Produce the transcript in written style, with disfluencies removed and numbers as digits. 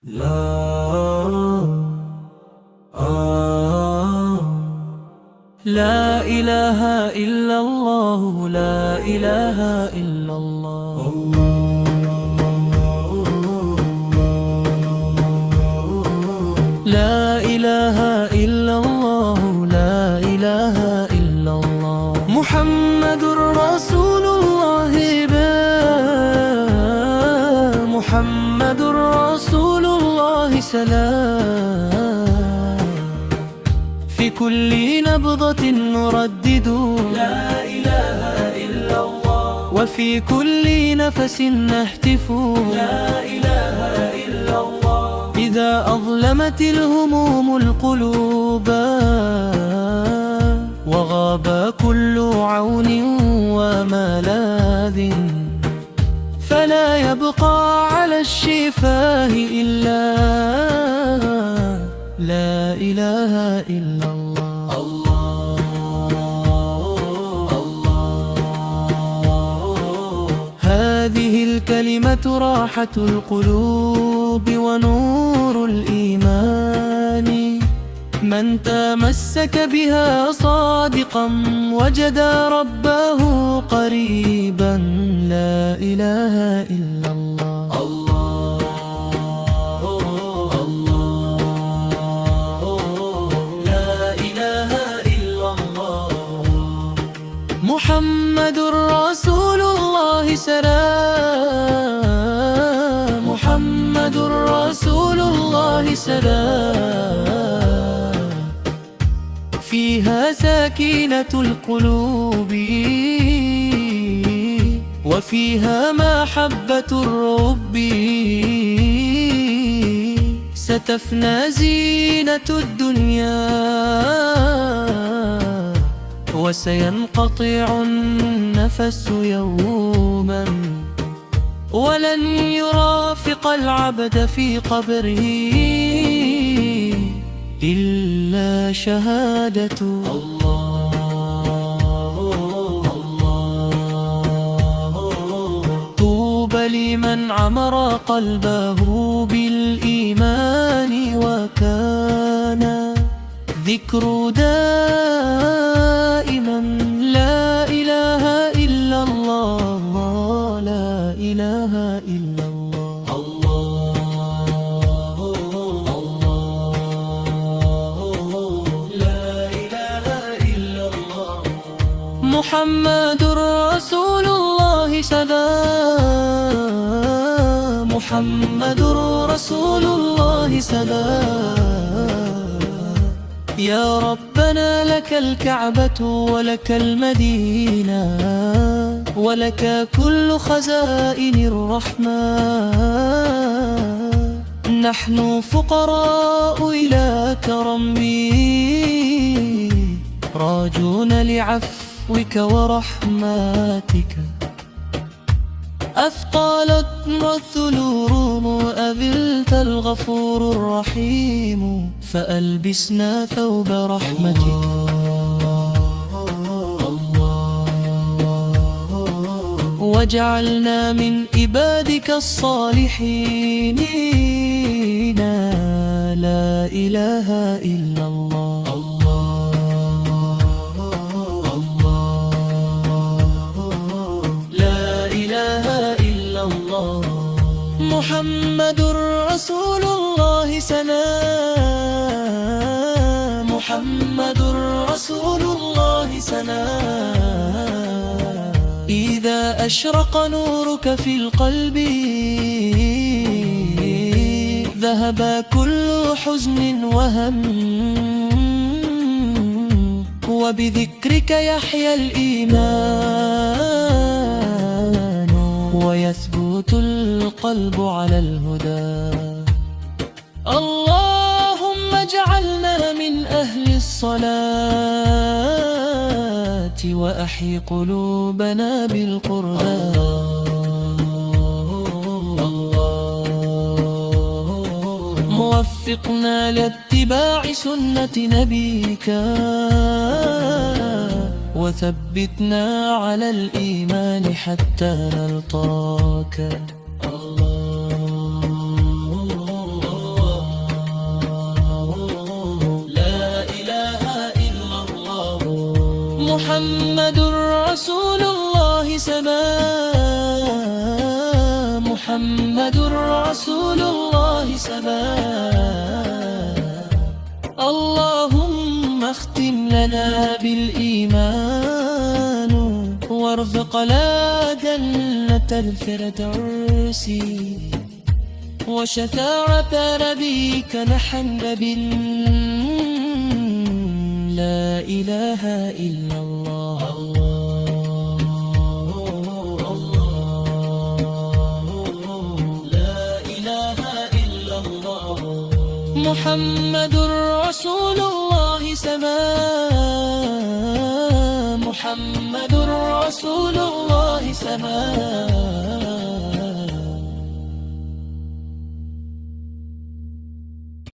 لا إله إلا الله، لا إله إلا الله. لا إله إلا الله، لا إله إلا الله. محمد رسول الله، محمد رسول الله. سلام في كل نبضة نردد لا إله إلا الله، وفي كل نفس نهتف لا إله إلا الله. إذا أظلمت الهموم القلوب وغاب كل عون وملاذ، فلا يبقى على الشفاه إلا لا إله إلا الله. هذه الكلمة راحة القلوب ونور الإيمان، من تمسك بها صادقا وجد ربه قريبا. لا إله إلا الله. لا إله إلا الله. محمد رسول الله. سلام محمد رسول الله. سلام فيها سكينة القلوب، وفيها محبة الرب. ستفنى زينة الدنيا وسينقطع النفس يوما، ولن يرافق العبد في قبره إلا شهادة الله. طوبى لمن عمر قلبه بالإيمان، وكان ذكر دائما لا إله إلا الله، لا إله إلا الله. لا إله إلا الله. محمد رسول الله. سلام محمد رسول الله. سلام يا ربنا لك الكعبة ولك المدينة، ولك كل خزائن الرحمن. نحن فقراء إلى كرمك، راجون لعفوك ورحماتك. أثقلت الثلور أذلت الغفور الرحيم، فألبسنا ثوب رحمتك. وجعلنا من عبادك الصالحين. لا إله إلا الله. محمد رسول الله. سلام محمد رسول الله. سلام إذا أشرق نورك في القلب ذهب كل حزن وهم، وبذكرك يحيا الإيمان، ويثبت القلب على الهدى. اللهم اجعلنا من أهل الصلاة، وأحي قلوبنا بالقرآن. موفقنا لاتباع سنة نبيك، وثبتنا على الإيمان حتى نلقاك. الله محمد رسول الله سما، محمد رسول الله سما. اللهم اختم لنا بالإيمان وارزق لا جنة الفردوس وشفاعة نبيك محمد. لا إله إلا الله. لا إله إلا الله. محمد رسول الله سما، محمد رسول الله سما.